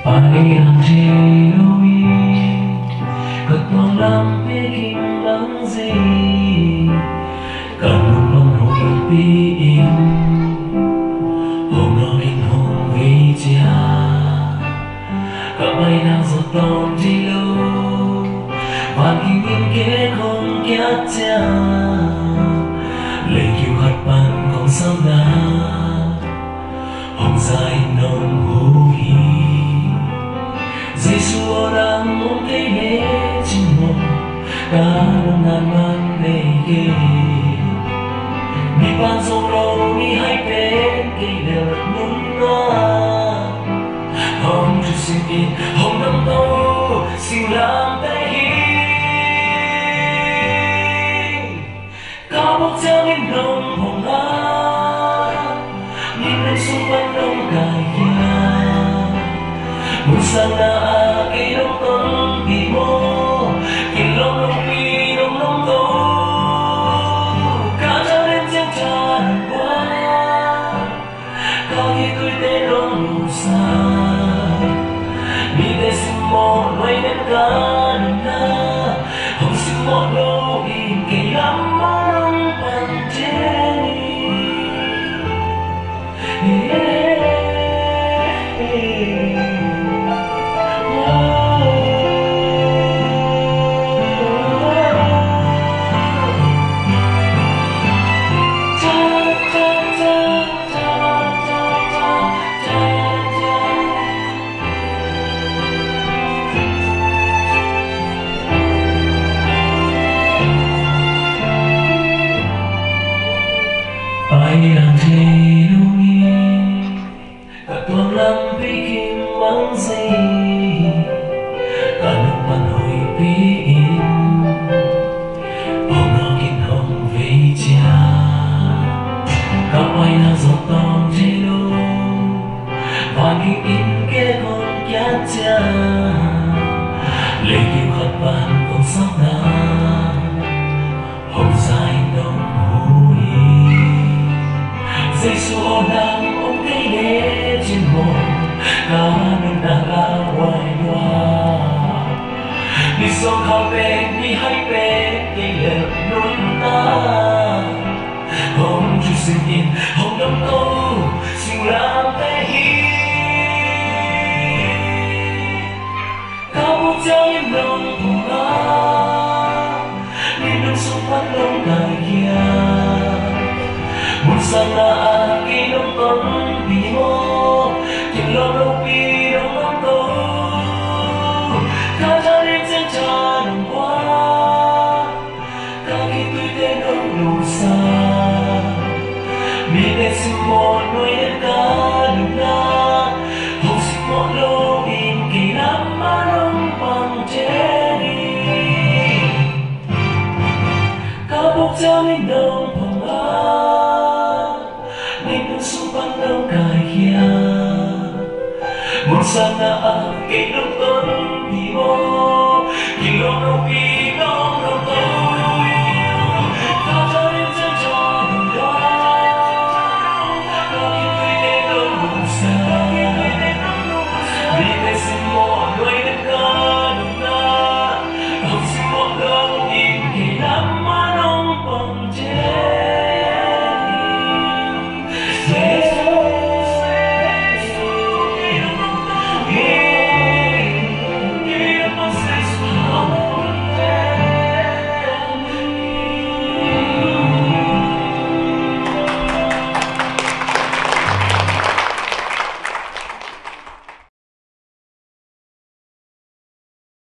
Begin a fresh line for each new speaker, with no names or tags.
Pailang Jeloui Ketwalang Peking Bangzi Kanung Long Hui Piin Hôm nó kinh hồn vì cha Cả bay đang giọt tòn Jeloui Hoàn kinh yên kế không kiát cha Lệ kiều hạt bàn không sao đá Hồng dài nồng hú hi Giê-xu đang muốn cây nế chinh mộng Cả đông ngàn mang đầy ghê Đi ban dâu lâu đi hai bên cây đều nung nó Hồng chú xin in hồng năm tâu xin làm tay hi Cao bốc treo lên nồng hồng á Nhìn lên xung quanh đông cài kia Một sáng na cây đông tông bị mô Kỳ lông đông bi đông đông tố Cả trao đến chiếc tràn qua Cả khi tôi tên đông đủ xa Đi tên xin một loay đến cả đường na Không xin một lâu in kỳ lắm mơ đông bằng trên Pailang Jeloui Ketwalang Peking Bangzi Kanung Pan Hui Piin Hôm nó kinh hồng vì cha Cả bay đang giọt tòn Jeloui Hoàn kinh in kế con kiát cha Lệ kiều hạt bàn không sao đá Hồng dài nồng hú hi Giê-xu đang ôm cây nế trên môi Cả nâng đà la hoài loa Đi sông khao bên đi hai bên cây lợp nôn ta Hồng chú xin in hồng năm tâu xin làm tay hi Cao bốc treo lên nồng hồng á Nhìn nâng xung quanh đông cài kia Một sáng na kỳ đông tông bị mô Kinh lòng đông bi đông đông tố Cả cha đến trên cha đồng qua Cả khi tôi tên đông đủ xa Vì tên xin một nuôi đến cả đường na Không xin một lâu in kỳ lắm mà đông bằng trên đi Cả bốc treo lên đông hồng á xung quanh đông cài kia Một sáng na cây đông tuấn